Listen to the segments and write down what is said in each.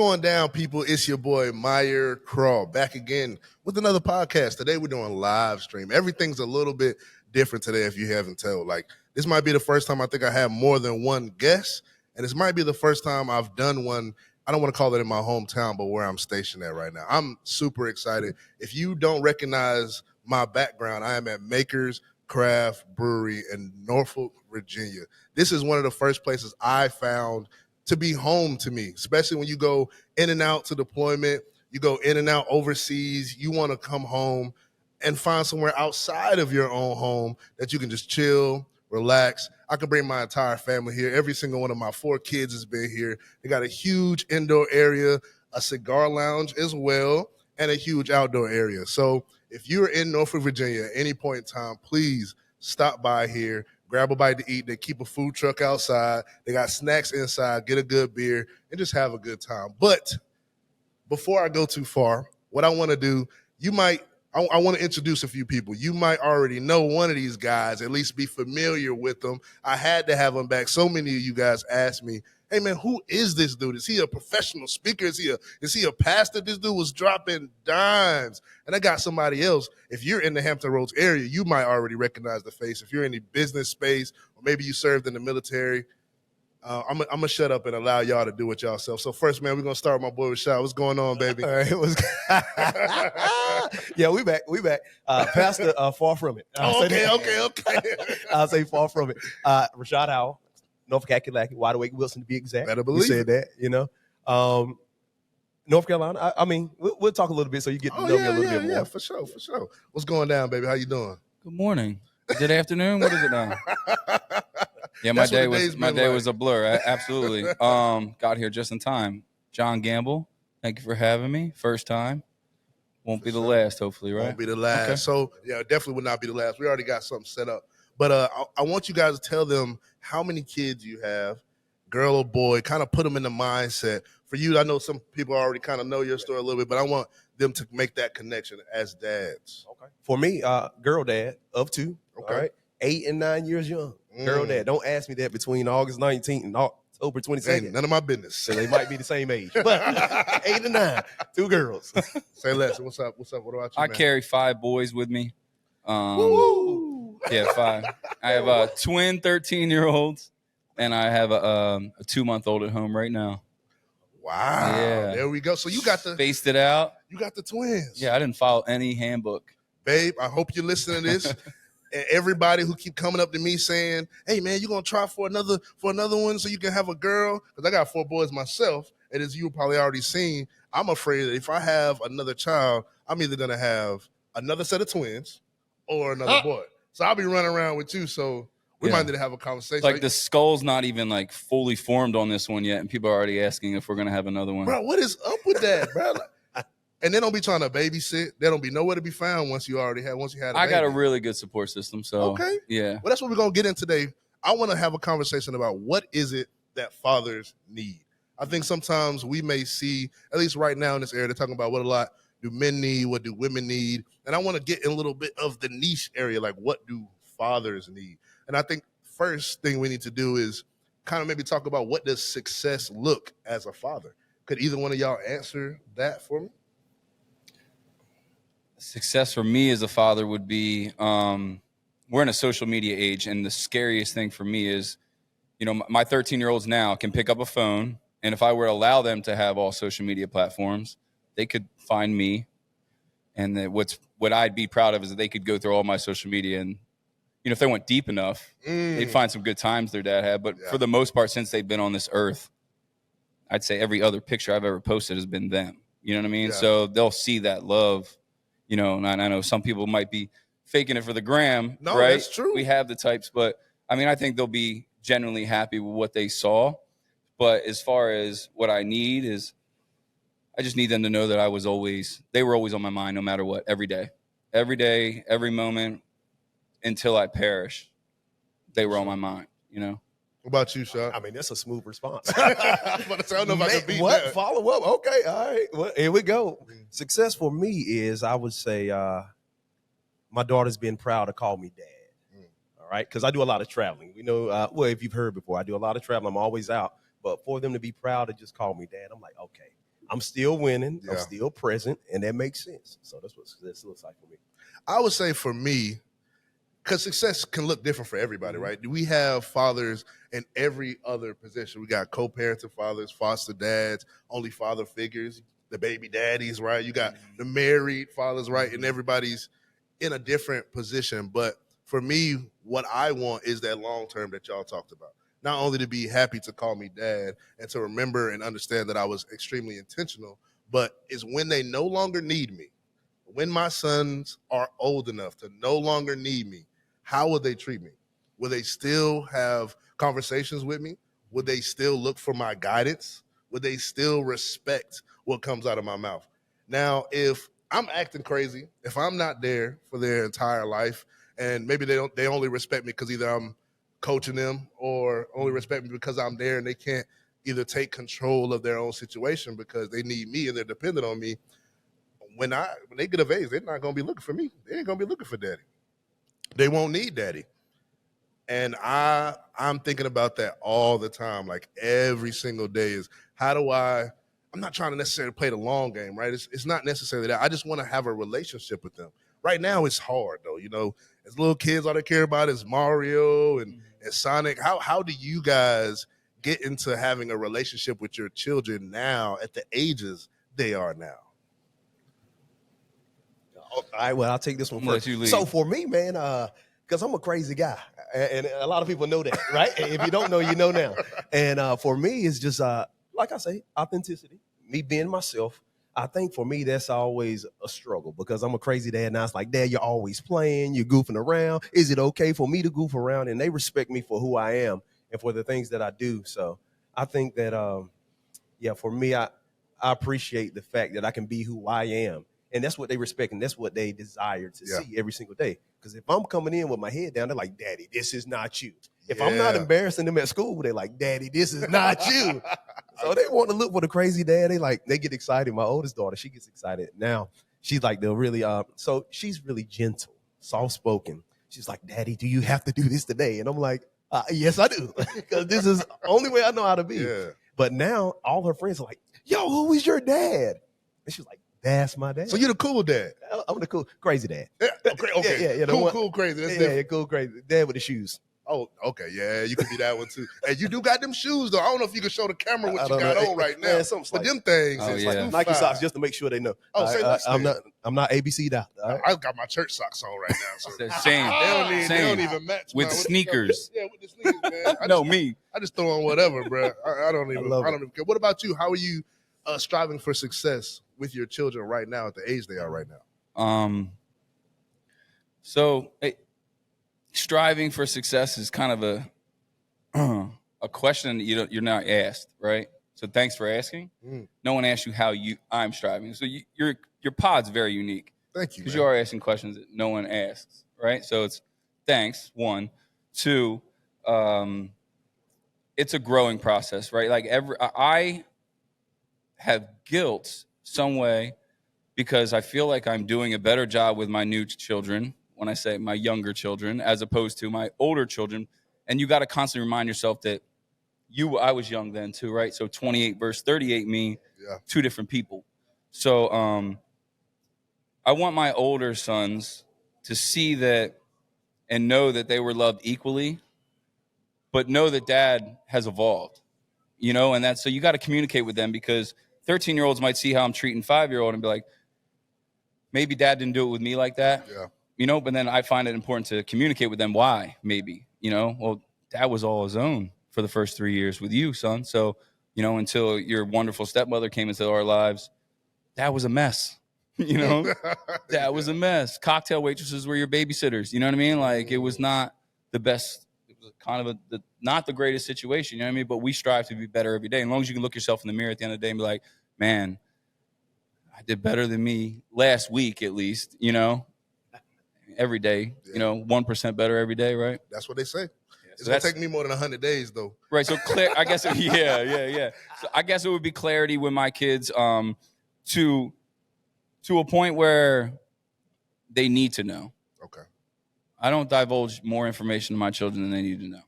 going down, people? It's your boy, Myer Krah, back again with another podcast. Today, we're doing live stream. Everything's a little bit different today, if you haven't told. Like, this might be the first time I think I have more than one guest, and this might be the first time I've done one. I don't want to call it in my hometown, but where I'm stationed at right now. I'm super excited. If you don't recognize my background, I am at Maker's Craft Brewery in Norfolk, Virginia. This is one of the first places I found to be home to me, especially when you go in and out to deployment, you go in and out overseas, you want to come home and find somewhere outside of your own home that you can just chill, relax. I can bring my entire family here. Every single one of my 4 kids has been here. They got a huge indoor area, a cigar lounge as well, and a huge outdoor area. So if you're in Norfolk, Virginia at any point in time, please stop by here. Grab a bite to eat. They keep a food truck outside. They got snacks inside. Get a good beer and just have a good time. But before I go too far, what I want to do, I want to introduce a few people. You might already know one of these guys, at least be familiar with them. I had to have them back. So many of you guys asked me, hey, man, who is this dude? Is he a professional speaker? Is he a pastor? This dude was dropping dimes. And I got somebody else. If you're in the Hampton Roads area, you might already recognize the face. If you're in the business space or maybe you served in the military, I'm going to shut up and allow y'all to do it yourself. So first, man, we're going to start with my boy Rashad. What's going on, baby? All right, yeah, we back. Pastor, far from it. Okay. I'll say far from it. Rashad Howell, North Kakalaki, Wide Awake Wilson to be exact. Better believe you said that, you know. North Carolina, I mean, we'll talk a little bit so you get to know me a little bit more. Yeah, for sure. What's going down, baby? How you doing? Good morning. Good afternoon. What is it now? Yeah, my day was a blur. Absolutely. Got here just in time. John Gamble, thank you for having me. First time. Won't be the last, hopefully, right? Won't be the last. Okay. So, yeah, definitely would not be the last. We already got something set up. But I want you guys to tell them how many kids you have, girl or boy, kind of put them in the mindset. For you, I know some people already kind of know your story a little bit, but I want them to make that connection as dads. Okay. For me, girl dad of 2. Okay. All right. 8 and 9 years young. Girl dad. Don't ask me that between August 19th and October 22nd. Ain't none of my business. So they might be the same age. But 8 and 9, 2 girls. Say less. What's up? What about you, I man? carry 5 boys with me. Woo! Yeah, 5. I have twin 13-year-olds, and I have a 2-month-old at home right now. Wow. Yeah. There we go. So you got spaced it out. You got the twins. Yeah, I didn't follow any handbook. Babe, I hope you're listening to this. And everybody who keep coming up to me saying, hey, man, you going to try for another one so you can have a girl? Because I got 4 boys myself. And as you probably already seen, I'm afraid that if I have another child, I'm either going to have another set of twins or another boy. So I'll be running around with you. So we might need to have a conversation. Like the skull's not even like fully formed on this one yet. And people are already asking if we're going to have another one. Bro, what is up with that, bro? And they don't be trying to babysit. They don't be nowhere to be found once you had a baby. I got a really good support system. So, okay. Yeah. Well, that's what we're going to get in today. I want to have a conversation about what is it that fathers need. I think sometimes we may see, at least right now in this area, they're talking about what a lot do men need, what do women need. And I want to get in a little bit of the niche area, like what do fathers need? And I think first thing we need to do is kind of maybe talk about what does success look as a father. Could either one of y'all answer that for me? Success for me as a father would be, we're in a social media age, and the scariest thing for me is, you know, my 13-year-olds now can pick up a phone, and if I were to allow them to have all social media platforms, they could find me, and what I'd be proud of is that they could go through all my social media, and, you know, if they went deep enough, they'd find some good times their dad had, but for the most part, since they've been on this earth, I'd say every other picture I've ever posted has been them, you know what I mean? Yeah. So they'll see that love. You know, and I know some people might be faking it for the gram, no, right? That's true. We have the types, but I mean, I think they'll be genuinely happy with what they saw. But as far as what I need is, I just need them to know that they were always on my mind no matter what, every day, every moment until I perish. They were on my mind, you know? What about you, Sean? I mean, that's a smooth response. I don't know if I can beat that. Follow up. Okay, all right. Well, here we go. Success for me is, I would say, my daughter's been proud to call me dad. All right, because I do a lot of traveling. We know, if you've heard before, I do a lot of traveling. I'm always out. But for them to be proud to just call me dad, I'm like, okay, I'm still winning. Yeah. I'm still present, and that makes sense. So that's what success looks like for me. I would say for me, because success can look different for everybody, right? We have fathers in every other position. We got co-parenting fathers, foster dads, only father figures, the baby daddies, right? You got the married fathers, right? And everybody's in a different position. But for me, what I want is that long term that y'all talked about. Not only to be happy to call me dad and to remember and understand that I was extremely intentional, but is when they no longer need me, when my sons are old enough to no longer need me, how will they treat me? Will they still have conversations with me? Would they still look for my guidance? Would they still respect what comes out of my mouth? Now, if I'm acting crazy, if I'm not there for their entire life, and maybe they only respect me because either I'm coaching them or only respect me because I'm there and they can't either take control of their own situation because they need me and they're dependent on me. When they get of age, they're not gonna be looking for me. They ain't gonna be looking for daddy. They won't need daddy. And I'm thinking about that all the time, like every single day is how do I'm not trying to necessarily play the long game, right? It's not necessarily that. I just want to have a relationship with them. Right now it's hard though, as little kids, all they care about is Mario and Sonic. How do you guys get into having a relationship with your children now at the ages they are now? All right, well, I'll take this one first. Let you lead. So for me, man, because I'm a crazy guy, and a lot of people know that, right? If you don't know, you know now. And for me, it's just, like I say, authenticity, me being myself. I think for me, that's always a struggle because I'm a crazy dad. Now it's like, Dad, you're always playing, you're goofing around. Is it okay for me to goof around? And they respect me for who I am and for the things that I do. So I think that, for me, I appreciate the fact that I can be who I am. And that's what they respect, and that's what they desire to see every single day. Because if I'm coming in with my head down, they're like, Daddy, this is not you. If I'm not embarrassing them at school, they're like, Daddy, this is not you. So they want to look for the crazy dad. They get excited. My oldest daughter, she gets excited now. She's like, they'll really, so she's really gentle, soft-spoken. She's like, Daddy, do you have to do this today? And I'm like, yes, I do. Because this is the only way I know how to be. Yeah. But now all her friends are like, yo, who is your dad? And she's like, that's my dad. So you're the cool dad. I'm the cool, crazy dad. Yeah, okay. Yeah, cool, crazy. That's different. Cool, crazy. Dad with the shoes. Oh, okay, yeah, you could be that one too. And you do got them shoes though. I don't know if you can show the camera what you got on right now. Man, but them things, it's like Nike socks just to make sure they know. Oh, say less. I'm not ABC'd out. Right? I got my church socks on right now. So. Same. They don't even match with sneakers. Yeah, with the sneakers, man. I just throw on whatever, bro. I don't even care. What about you? How are you striving for success with your children right now at the age they are right now? So striving for success is kind of a question that you're not asked, right? So thanks for asking. No one asked you how I'm striving. So your pod's very unique. Thank you. Because you are asking questions that no one asks, right? So it's thanks, one. Two, it's a growing process, right? Like I have guilt some way because I feel like I'm doing a better job with my new children, when I say my younger children, as opposed to my older children. And you got to constantly remind yourself that I was young then too, right? So 28 versus 38 mean two different people. So I want my older sons to see that and know that they were loved equally, but know that Dad has evolved, and that's, so you got to communicate with them, because 13-year-olds might see how I'm treating 5-year-old and be like, maybe Dad didn't do it with me like that. Yeah. But then I find it important to communicate with them why, maybe, well, Dad was all his own for the first 3 years with you, son. So, until your wonderful stepmother came into our lives, Dad was a mess, Dad was a mess. Cocktail waitresses were your babysitters. You know what I mean? Like, it was not the best. It was kind of not the greatest situation. You know what I mean? But we strive to be better every day. As long as you can look yourself in the mirror at the end of the day and be like, man, I did better than me last week, at least, every day, 1% better every day, right? That's what they say. It's So going to take me more than 100 days, though. Right. So, I guess, yeah. So I guess it would be clarity with my kids to a point where they need to know. Okay. I don't divulge more information to my children than they need to know.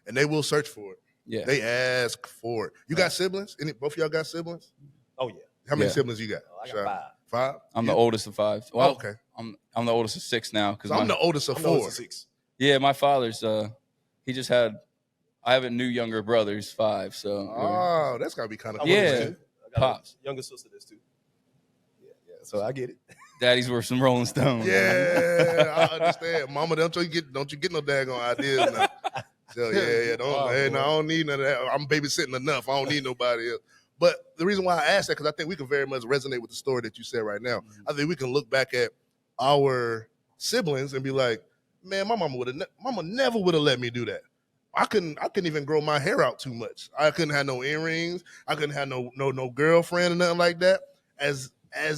And they will search for it. Yeah. They ask for it. You got siblings? Both of y'all got siblings? Oh yeah. How many Yeah. siblings you got? I got 5. 5? I'm You? the oldest of 5. Well, okay. I'm the oldest of 6 now because So I'm the oldest of I'm 4. the oldest of 6. yeah, my father's he just had. I have a new younger brother. He's 5. So Oh, that's gotta be kind of I'm cool. Yeah. oldest too. I got Pops. a younger sister that's 2. Yeah. So I get it. Daddy's were some Rolling Stones. Yeah, I understand. Mama, don't you get no daggone ideas now. So yeah, Wow, I boy. don't need none of that. I'm babysitting enough. I don't need nobody else. But the reason why I asked that, because I think we can very much resonate with the story that you said right now. I think we can look back at our siblings and be like, man, my mama never would have let me do that. I couldn't even grow my hair out too much. I couldn't have no earrings. I couldn't have no girlfriend or nothing like that. As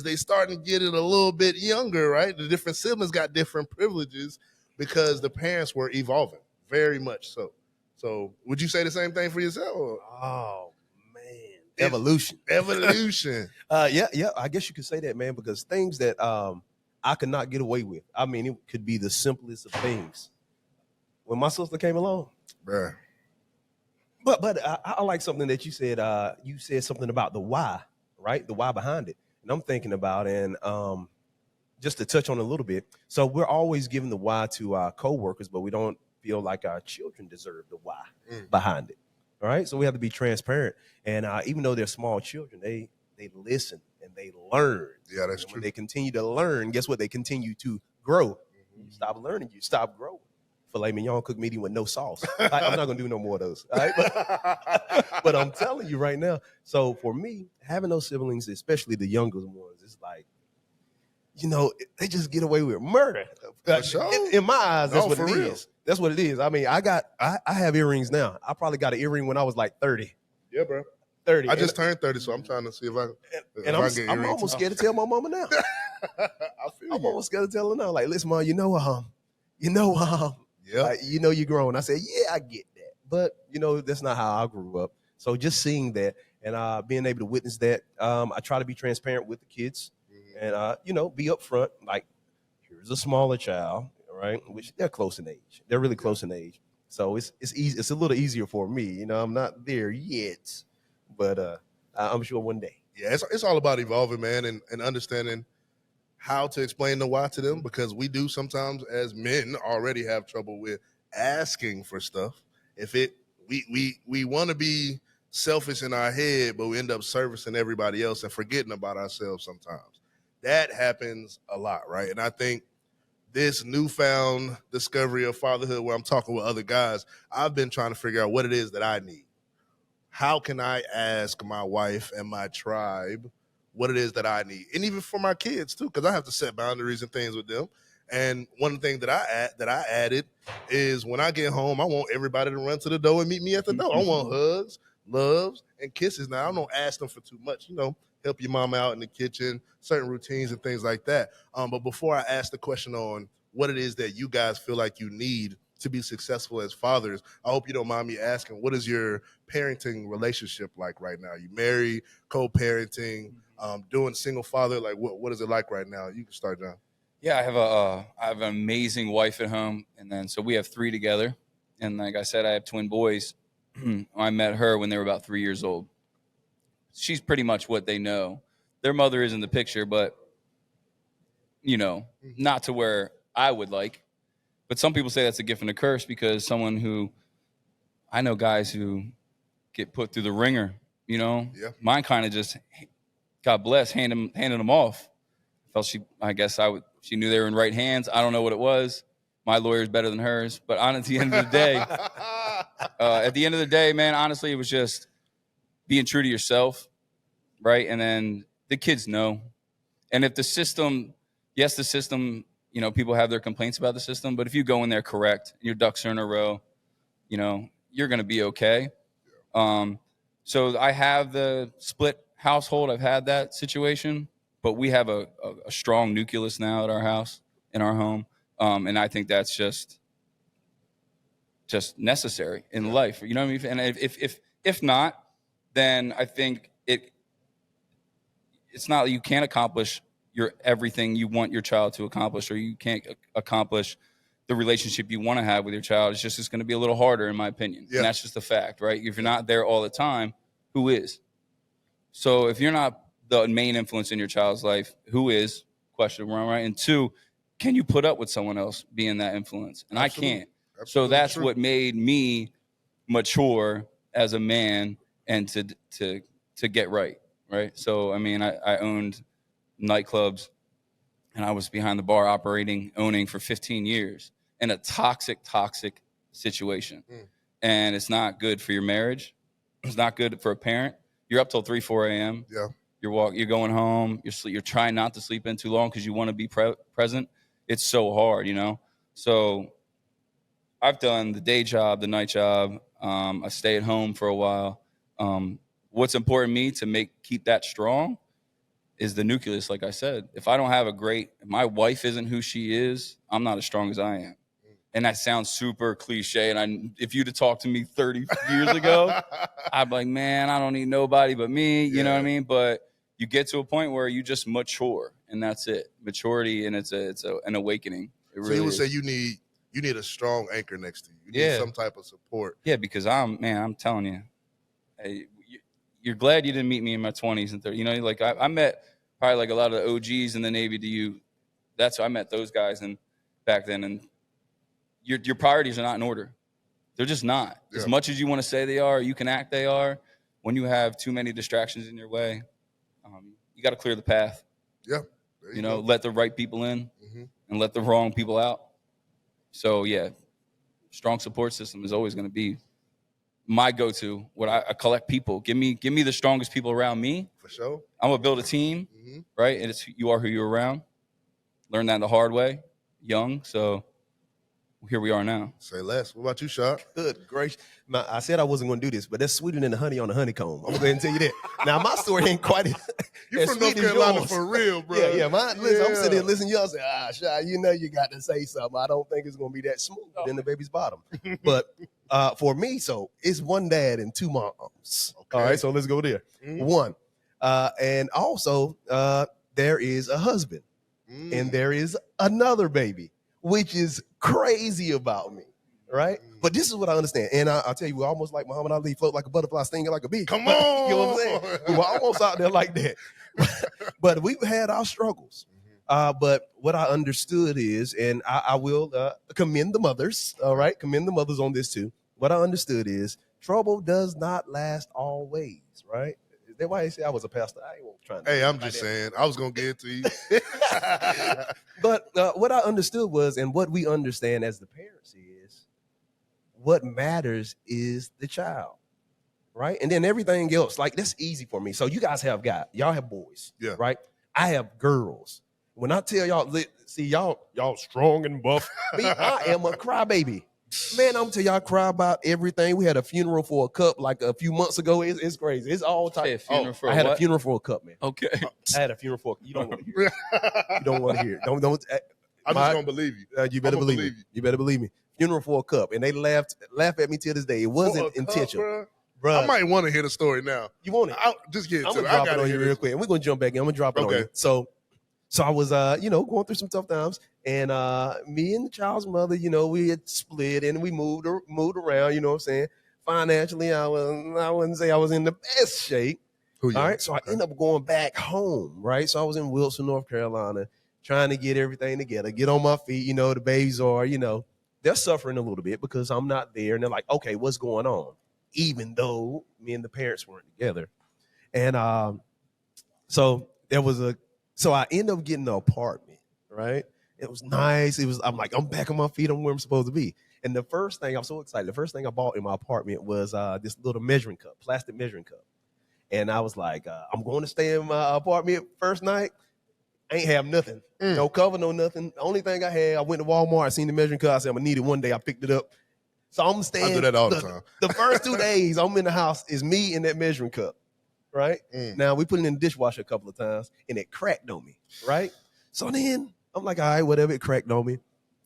they start to get it a little bit younger, right? The different siblings got different privileges because the parents were evolving very much so. So would you say the same thing for yourself? Or? Oh man, evolution. Evolution. Yeah. I guess you could say that, man, because things that I could not get away with. I mean, it could be the simplest of things. When my sister came along, Bruh. but I like something that you said. You said something about the why, right? The why behind it, and I'm thinking about and just to touch on a little bit. So we're always giving the why to our coworkers, but we don't feel like our children deserve the why behind it. All right, so we have to be transparent, and even though they're small children, they listen and they learn. Yeah, that's and true. when they continue to learn, guess what? They continue to grow. You stop learning, you stop growing. Filet mignon cooked medium with no sauce. I'm not gonna do no more of those. All right? But I'm telling you right now. So for me, having those siblings, especially the younger ones, it's like, they just get away with murder. For sure. In my eyes, that's No, what for it real. is. That's what it is. I mean, I have earrings now. I probably got an earring when I was like 30. Yeah, bro. 30. I just turned 30, so I'm trying to see if I and if I get I'm earrings. almost scared to tell my mama now. I feel I'm you. almost scared to tell her now. Like, listen, mom, Yeah. you're grown. I said, yeah, I get that. But, that's not how I grew up. So just seeing that and being able to witness that, I try to be transparent with the kids and, be upfront. Like, here's a smaller child, right? Which they're close in age. They're really close in age. So it's easy. It's a little easier for me. I'm not there yet, but I'm sure one day. Yeah, it's all about evolving, man, and understanding how to explain the why to them, because we do sometimes as men already have trouble with asking for stuff. If we want to be selfish in our head, but we end up servicing everybody else and forgetting about ourselves sometimes. That happens a lot, right? And I think this newfound discovery of fatherhood, where I'm talking with other guys, I've been trying to figure out what it is that I need. How can I ask my wife and my tribe what it is that I need? And even for my kids too, because I have to set boundaries and things with them. And one thing that I added is when I get home, I want everybody to run to the door and meet me at the door. I want hugs, loves, and kisses. Now I don't ask them for too much, help your mom out in the kitchen, certain routines and things like that. But before I ask the question on what it is that you guys feel like you need to be successful as fathers, I hope you don't mind me asking, what is your parenting relationship like right now? You married, co-parenting, doing single father, like what is it like right now? You can start, John. Yeah, I have an amazing wife at home, and then so we have 3 together. And like I said, I have twin boys. I met her when they were about 3 years old. She's pretty much what they know. Their mother is in the picture, but not to where I would like. But some people say that's a gift and a curse, because I know guys who get put through the ringer. Yeah. Mine kind of just, God bless, handing them off. She knew they were in right hands. I don't know what it was. My lawyer's better than hers. But at the end of the day, man, honestly, it was just being true to yourself, right? And then the kids know. And if the system, people have their complaints about the system, but if you go in there correct, your ducks are in a row, you're going to be okay. So I have the split household. I've had that situation. But we have a strong nucleus now at our house, in our home, and I think that's just necessary in life. You know what I mean? And if not, then I think it's not that you can't accomplish everything you want your child to accomplish, or you can't accomplish the relationship you want to have with your child. It's going to be a little harder, in my opinion, and that's just a fact, right? If you're not there all the time, who is? So if you're not the main influence in your child's life, who is, question one, right? And two, can you put up with someone else being that influence? And Absolutely. I can't. So Absolutely that's true. what made me mature as a man and to get right. So I mean, I owned nightclubs and I was behind the bar owning for 15 years in a toxic situation. And it's not good for your marriage. It's not good for a parent. You're up till 3, 4 a.m. Yeah. You're going home. You're trying not to sleep in too long because you want to be present. It's so hard, So I've done the day job, the night job. I stay at home for a while. What's important to me to keep that strong is the nucleus, like I said. If I don't have if my wife isn't who she is, I'm not as strong as I am. And that sounds super cliche. And if you'd have talked to me 30 years ago, I'd be like, man, I don't need nobody but me. You know what I mean? But you get to a point where you just mature, and that's it. Maturity, and it's an awakening. It So really you would is. say you need a strong anchor next to you. You need some type of support. Yeah, because I'm telling you, hey, you're glad you didn't meet me in my 20s and 30s. Like I met probably like a lot of the OGs in the Navy. I met those guys and back then, and your priorities are not in order. They're just not. Yeah. As much as you want to say they are, you can act they are. When you have too many distractions in your way, you got to clear the path. Yeah. Let the right people in and let the wrong people out. So yeah, strong support system is always going to be my go-to. What I collect people. Give me the strongest people around me. For sure. I'm gonna build a team, right? And you are who you're around. Learn that the hard way, young. So here we are now. Say less. What about you, Shaq? Good gracious. I said I wasn't going to do this, but that's sweeter than the honey on the honeycomb. I'm going to go ahead and tell you that. Now, my story ain't quite You as from North sweet as Carolina yours. for real, bro. Yeah. Listen, I'm sitting here listening to y'all say, Shaq, you got to say something. I don't think it's going to be that smooth in the baby's bottom. But for me, so it's one dad and two moms. Okay. All right, so let's go there. One. And also, there is a husband. And there is another baby, which is crazy about me, right? But this is what I understand. And I'll tell you, we're almost like Muhammad Ali, float like a butterfly, sting like a bee. Come on. You know what I'm saying? We were almost out there like that. But we've had our struggles. But what I understood is, and I will commend the mothers, all right? Commend the mothers on this too. What I understood is trouble does not last always, right? That's why they say I was a pastor. I ain't trying to. Hey, I'm just saying. I was gonna get it to you. But what I understood was, and what we understand as the parents is, what matters is the child, right? And then everything else, like that's easy for me. So you guys have y'all have boys, right? I have girls. When I tell y'all, see y'all strong and buff. Me, I am a crybaby. Man, I'm tell y'all cry about everything. We had a funeral for a cup like a few months ago. It's crazy. It's all type. I had a funeral for a cup, man. Okay. I had a funeral for a cup. You don't want to hear it. You don't want to hear it. Don't. I'm just gonna believe you. You better believe me. You better believe me. Funeral for a cup, and they laugh at me till this day. It wasn't intentional, bro. I might want to hear the story now. You want it? Just get it. I'm to gonna it. drop it on you real quick, and we're gonna jump back in. I'm gonna drop it on you. So I was, going through some tough times, and me and the child's mother, we had split and we moved around. You know what I'm saying? Financially, I wouldn't say I was in the best shape. All right, so I ended up going back home. Right, so I was in Wilson, North Carolina, trying to get everything together, get on my feet. The babies are, they're suffering a little bit because I'm not there, and they're like, okay, what's going on? Even though me and the parents weren't together, and so there was So I ended up getting an apartment, right? It was nice. I'm back on my feet. I'm where I'm supposed to be. And the first thing, I'm so excited. The first thing I bought in my apartment was this little measuring cup, plastic measuring cup. And I was like, I'm going to stay in my apartment first night. I ain't have nothing. No cover, no nothing. The only thing I had, I went to Walmart. I seen the measuring cup. I said, I'm going to need it one day. I picked it up. So I'm staying. I do that all the time. The first 2 days I'm in the house is me and that measuring cup. Right? Now we put it in the dishwasher a couple of times and it cracked on me. Right? So then I'm like, all right, whatever, it cracked on me.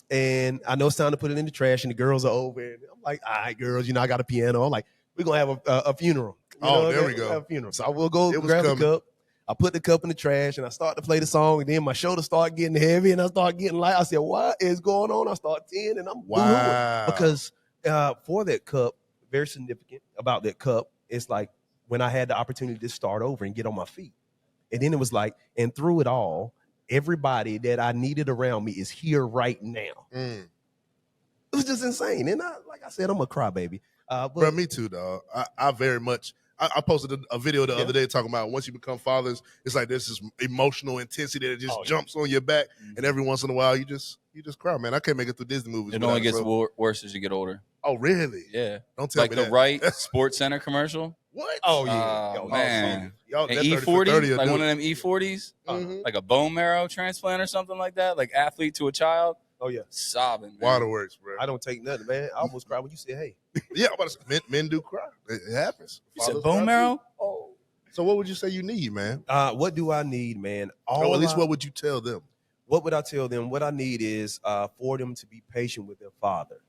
And I know it's time to put it in the trash and the girls are over. And I'm like, all right, girls, I got a piano. I'm like, we're going to have a funeral. There we go. Have a funeral. So I will go grab the cup. I put the cup in the trash and I start to play the song. And then my shoulders start getting heavy and I start getting light. I said, what is going on? I start 10 and I'm wow. Because for that cup, very significant about that cup, it's like, when I had the opportunity to start over and get on my feet. And then it was like, and through it all, everybody that I needed around me is here right now. Mm. It was just insane. And like I said, I'm a crybaby. Bro, me too, dog. I very much. I posted a video the other day talking about once you become fathers, it's like there's this emotional intensity that just jumps on your back, and every once in a while you just cry, man. I can't make it through Disney movies. It only gets worse as you get older. Oh, really? Yeah. Don't tell like me the that. right Sports Center commercial. What? Oh yeah. Oh, man. Y'all, An that 30 for E40, 30 will like do one it. of them E40s, Mhm. like a bone marrow transplant or something like that, like athlete to a child. Oh yeah. Sobbing, man. Waterworks, bro. I don't take nothing, man. I almost cried when you said, "Hey." Yeah, I'm about to say, men do cry. It happens. You said Fathers bone cry, marrow? too. Oh. So what would you say you need, man? What do I need, man? Or at least what would you tell them? What would I tell them? What I need is for them to be patient with their father,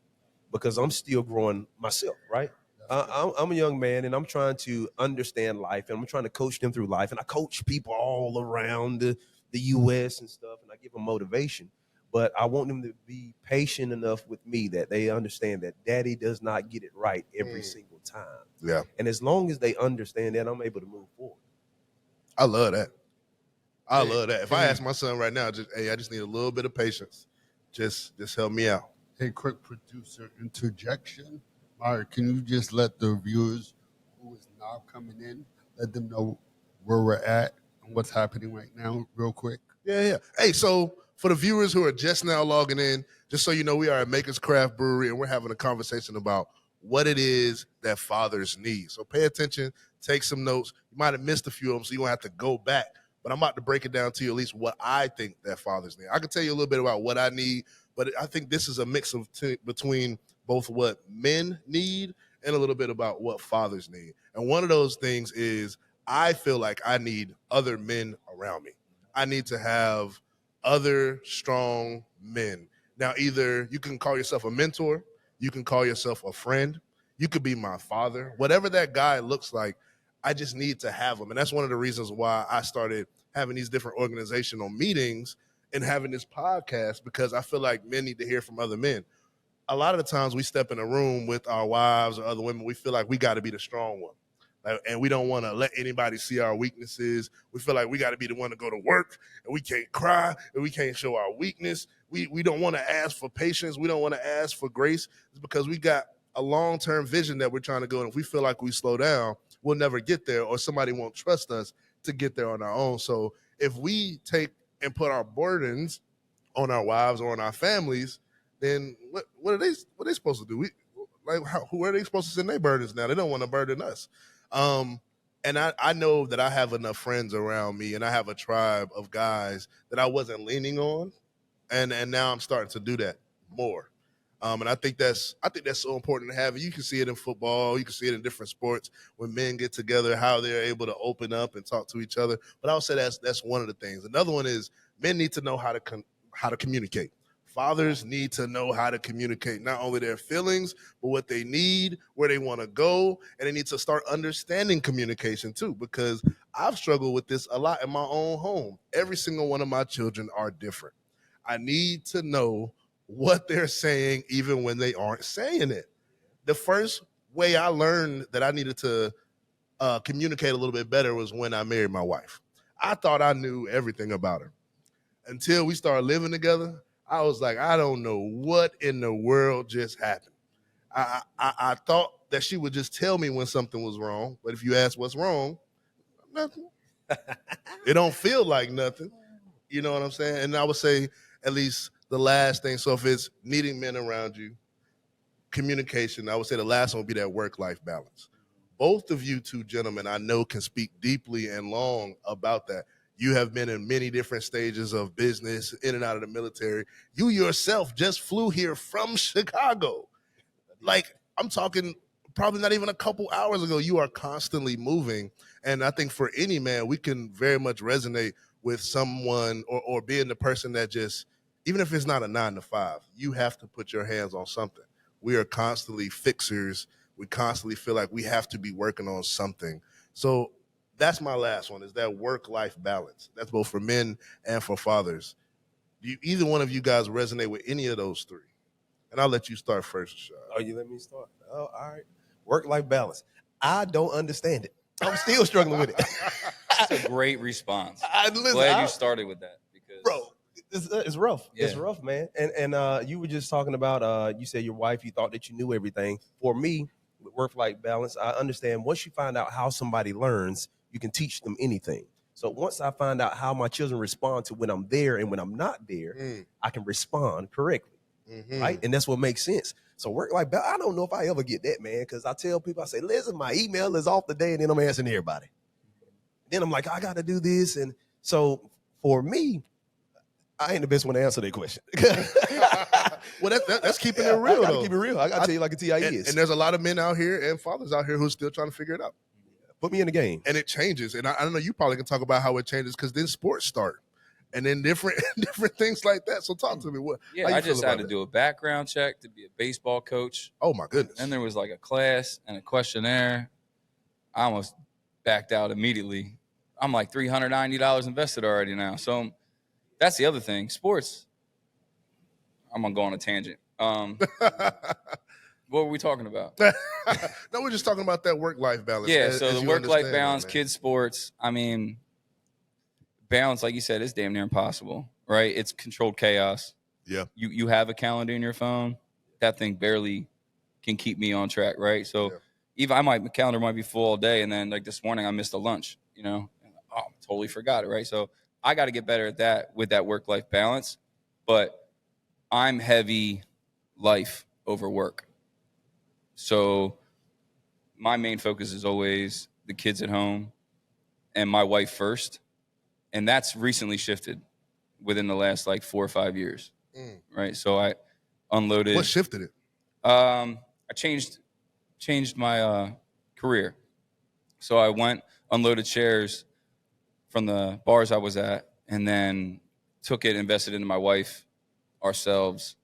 because I'm still growing myself, right? I'm a young man, and I'm trying to understand life, and I'm trying to coach them through life. And I coach people all around the U.S. and stuff, and I give them motivation. But I want them to be patient enough with me that they understand that daddy does not get it right every single time. Yeah. And as long as they understand that, I'm able to move forward. I love that. I love that. If I ask my son right now, I just need a little bit of patience. Just help me out. Hey, quick producer interjection. Myer, can you just let the viewers who is now coming in, let them know where we're at and what's happening right now real quick? Yeah. Hey, so for the viewers who are just now logging in, just so you know, we are at Maker's Craft Brewery, and we're having a conversation about what it is that fathers need. So pay attention, take some notes. You might have missed a few of them, so you won't have to go back. But I'm about to break it down to you at least what I think that fathers need. I can tell you a little bit about what I need, but I think this is a mix of between both what men need and a little bit about what fathers need. And one of those things is I feel like I need other men around me. I need to have other strong men. Now, either you can call yourself a mentor, you can call yourself a friend, you could be my father. Whatever that guy looks like, I just need to have him. And that's one of the reasons why I started having these different organizational meetings and having this podcast, because I feel like men need to hear from other men. A lot of the times we step in a room with our wives or other women, we feel like we got to be the strong one. And we don't want to let anybody see our weaknesses. We feel like we got to be the one to go to work, and we can't cry, and we can't show our weakness. We don't want to ask for patience. We don't want to ask for grace. It's because we got a long-term vision that we're trying to go. And if we feel like we slow down, we'll never get there, or somebody won't trust us to get there on our own. So if we take and put our burdens on our wives or on our families, then what are they supposed to do? Who are they supposed to send their burdens now? They don't want to burden us. And I know that I have enough friends around me, and I have a tribe of guys that I wasn't leaning on, and now I'm starting to do that more. And I think that's so important to have. You can see it in football, you can see it in different sports when men get together, how they're able to open up and talk to each other. But I would say that's one of the things. Another one is men need to know how to communicate. Fathers need to know how to communicate not only their feelings, but what they need, where they want to go, and they need to start understanding communication too, because I've struggled with this a lot in my own home. Every single one of my children are different. I need to know what they're saying even when they aren't saying it. The first way I learned that I needed to communicate a little bit better was when I married my wife. I thought I knew everything about her until we started living together. I was like, I don't know what in the world just happened. I thought that she would just tell me when something was wrong, but if you ask what's wrong, nothing. It don't feel like nothing. You know what I'm saying? And I would say at least the last thing, so if it's needing men around you, communication, I would say the last one would be that work-life balance. Both of you two gentlemen I know can speak deeply and long about that. You have been in many different stages of business, in and out of the military. You yourself just flew here from Chicago. Like, I'm talking probably not even a couple hours ago. You are constantly moving. And I think for any man, we can very much resonate with someone or being the person that just, even if it's not a 9 to 5, you have to put your hands on something. We are constantly fixers. We constantly feel like we have to be working on something. So that's my last one, is that work-life balance. That's both for men and for fathers. Do either one of you guys resonate with any of those three? And I'll let you start first, Rashad. Oh, you let me start? Oh, all right. Work-life balance. I don't understand it. I'm still struggling with it. That's a great response. Listen, Glad you started with that because, bro, it's rough. Yeah. It's rough, man. And you were just talking about you said your wife, you thought that you knew everything. For me, with work-life balance, I understand once you find out how somebody learns, you can teach them anything. So once I find out how my children respond to when I'm there and when I'm not there, I can respond correctly, right? And that's what makes sense. So work-life balance, I don't know if I ever get that, man, because I tell people, I say, listen, my email is off today, and then I'm answering everybody. Then I'm like, I got to do this. And so for me, I ain't the best one to answer that question. Well, that's keeping it real, I gotta though. keep it real. I got to tell you like a TI is. And there's a lot of men out here and fathers out here who's still trying to figure it out. Put me in the game. And it changes. And I don't know, you probably can talk about how it changes because then sports start. And then different things like that. So talk to me. I just had to do a background check to be a baseball coach. Oh, my goodness. And there was like a class and a questionnaire. I almost backed out immediately. I'm like $390 invested already now. So that's the other thing. Sports. I'm going to go on a tangent. What were we talking about? No, we're just talking about that work-life balance. Yeah, so the work-life balance, that, kids' sports. I mean, balance, like you said, is damn near impossible, right? It's controlled chaos. Yeah. You have a calendar in your phone. That thing barely can keep me on track, right? So even my calendar might be full all day, and then like this morning I missed a lunch, totally forgot it, right? So I got to get better at that with that work-life balance. But I'm heavy life over work. So my main focus is always the kids at home and my wife first. And that's recently shifted within the last like 4 or 5 years, right? So I unloaded. What shifted it? I changed my career. So I unloaded shares from the bars I was at, and then took it, invested into my wife, ourselves,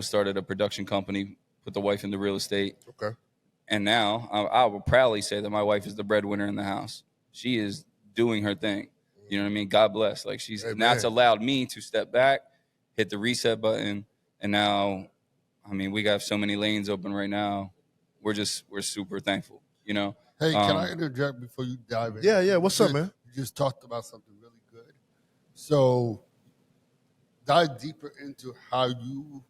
started a production company, put the wife into real estate. Okay. And now I will proudly say that my wife is the breadwinner in the house. She is doing her thing. You know what I mean? God bless. Like now it's allowed me to step back, hit the reset button. And now, I mean, we got so many lanes open right now. We're super thankful, Hey, can I interject before you dive in? Yeah. What's up, man? You just talked about something really good. So dive deeper into how you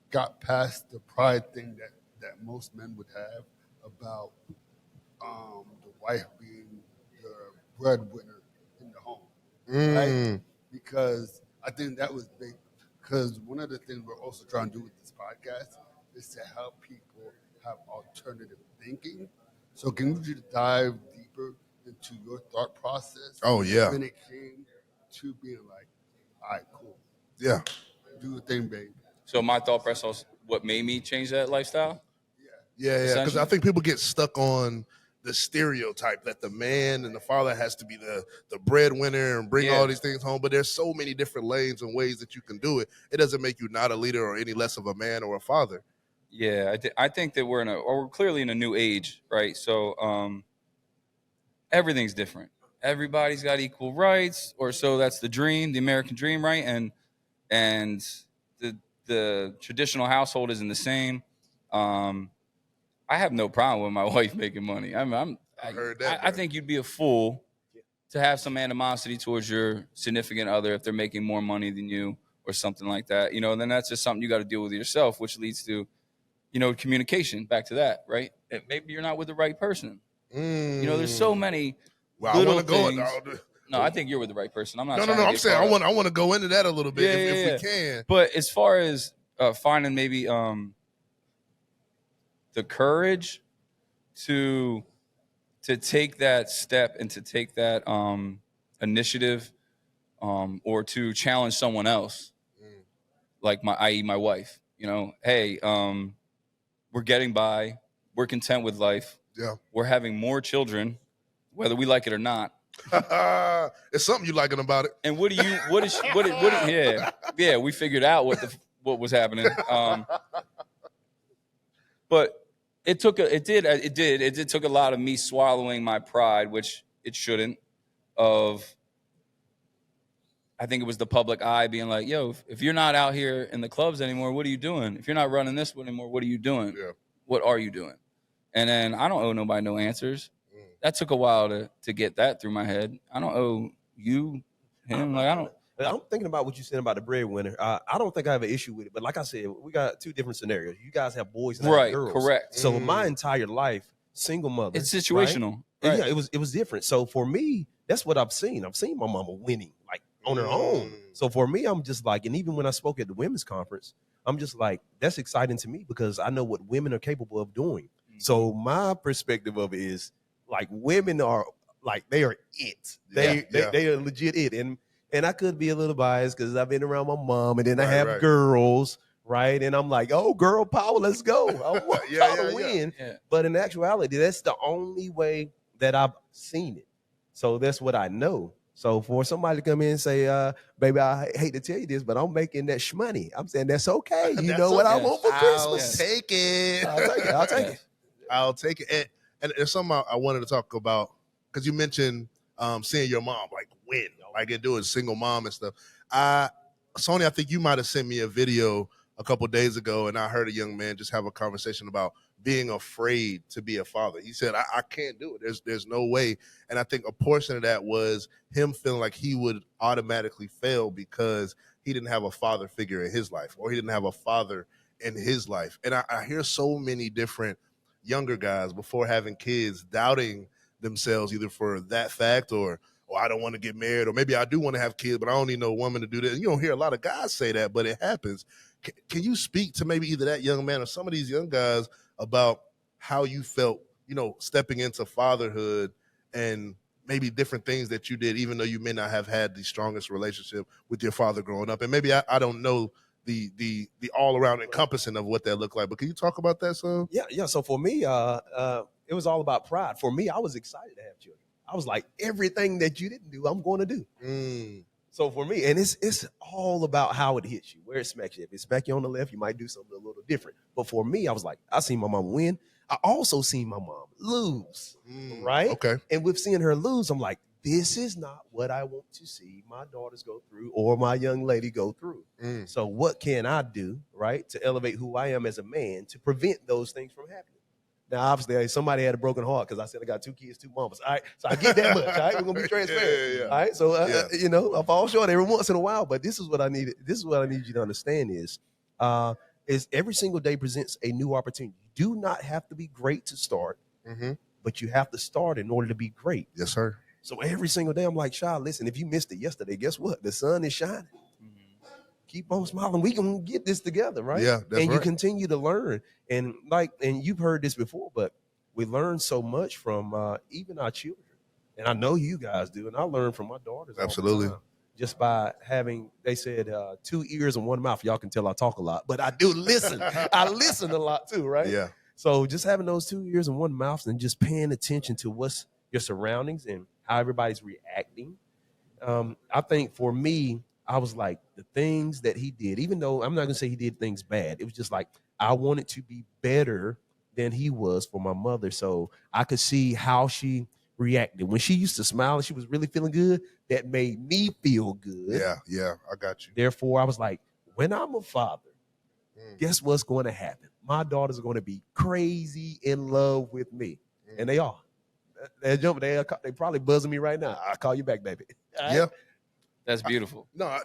got past the pride thing that most men would have about the wife being the breadwinner in the home, right? Because I think that was big. Because one of the things we're also trying to do with this podcast is to help people have alternative thinking. So can you just dive deeper into your thought process? Oh, yeah. When it came to being like, all right, cool. Yeah. Do the thing, babe. So my thought process was what made me change that lifestyle? Yeah. Because I think people get stuck on the stereotype that the man and the father has to be the breadwinner and bring all these things home. But there's so many different lanes and ways that you can do it. It doesn't make you not a leader or any less of a man or a father. Yeah, I think that we're clearly in a new age, right? So everything's different. Everybody's got equal rights, or so that's the dream, the American dream, right? And the traditional household isn't the same. I have no problem with my wife making money. I heard that. I think you'd be a fool to have some animosity towards your significant other if they're making more money than you or something like that. And then that's just something you got to deal with yourself, which leads to, communication. Back to that, right? Maybe you're not with the right person. There's so many little things. No, I think you're with the right person. I'm not. No. I'm saying I want to go into that a little bit if we can. But as far as finding maybe the courage to take that step and to take that initiative or to challenge someone else, like i.e. my wife, hey, we're getting by, we're content with life, we're having more children, whether we like it or not. It's something you liking about it. And we figured out what was happening. But it took a lot of me swallowing my pride, which it shouldn't, I think it was the public eye being like, yo, if you're not out here in the clubs anymore, what are you doing? If you're not running this anymore, what are you doing? Yeah. What are you doing? And then I don't owe nobody no answers. that took a while to get that through my head. I don't owe you him. Like, I don't. I'm thinking about what you said about the breadwinner. I don't think I have an issue with it, but like I said, we got two different scenarios. You guys have boys and I have Right, girls. correct. So my entire life, single mother. It's situational. Right? Right. Yeah, it was different. So for me, that's what I've seen. I've seen my mama winning like on her own. So for me, I'm just like, and even when I spoke at the women's conference, I'm just like, that's exciting to me because I know what women are capable of doing. So my perspective of it is like women are like they are it. They are legit it. And I could be a little biased because I've been around my mom, and then I have girls, right? And I'm like, oh, girl power, let's go. I want y'all to win. Yeah. But in actuality, that's the only way that I've seen it. So that's what I know. So for somebody to come in and say, baby, I hate to tell you this, but I'm making that shmoney. I'm saying that's okay. You know what I want for Christmas? I'll take it. I'll take it. And there's something I wanted to talk about because you mentioned seeing your mom like win, like and doing single mom and stuff. Sony, I think you might have sent me a video a couple of days ago, and I heard a young man just have a conversation about being afraid to be a father. He said, I can't do it. There's no way. And I think a portion of that was him feeling like he would automatically fail because he didn't have a father figure in his life, or he didn't have a father in his life. And I hear so many different younger guys before having kids doubting themselves either for that fact or I don't want to get married, or maybe I do want to have kids, but I don't need no woman to do that. And you don't hear a lot of guys say that, but it happens. Can you speak to maybe either that young man or some of these young guys about how you felt, stepping into fatherhood and maybe different things that you did, even though you may not have had the strongest relationship with your father growing up? And maybe I don't know the all around encompassing of what that looked like, but can you talk about that, son? Yeah. So for me, it was all about pride. For me, I was excited to have children. I was like, everything that you didn't do, I'm going to do. So for me, and it's all about how it hits you, where it smacks you. If it smacks you on the left, you might do something a little different. But for me, I was like, I seen my mom win. I also seen my mom lose, right? Okay. And with seeing her lose, I'm like, this is not what I want to see my daughters go through or my young lady go through. So what can I do, right, to elevate who I am as a man to prevent those things from happening? Now, obviously, somebody had a broken heart because I said I got 2 kids, 2 mamas. All right, so I get that much. All right, we're gonna be transparent. All right, so I fall short every once in a while, but this is what I need. This is what I need you to understand is every single day presents a new opportunity. You do not have to be great to start, but you have to start in order to be great. Yes, sir. So every single day, I'm like, child, listen, if you missed it yesterday, guess what? The sun is shining. Keep on smiling. We can get this together, right? Yeah, that's and right. You continue to learn. And you've heard this before, but we learn so much from even our children. And I know you guys do. And I learn from my daughters. Absolutely. All the time, just by having, they said, 2 ears and 1 mouth. Y'all can tell I talk a lot, but I do listen. I listen a lot too, right? Yeah. So just having those 2 ears and 1 mouth and just paying attention to what's your surroundings and how everybody's reacting. I think for me, I was like, the things that he did, even though I'm not going to say he did things bad, it was just like, I wanted to be better than he was for my mother. So I could see how she reacted. When she used to smile and she was really feeling good, that made me feel good. Yeah, I got you. Therefore, I was like, when I'm a father, guess what's going to happen? My daughters are going to be crazy in love with me. And they are. They're jumping. They probably buzzing me right now. I'll call you back, baby. Right? Yeah. That's beautiful. Bro,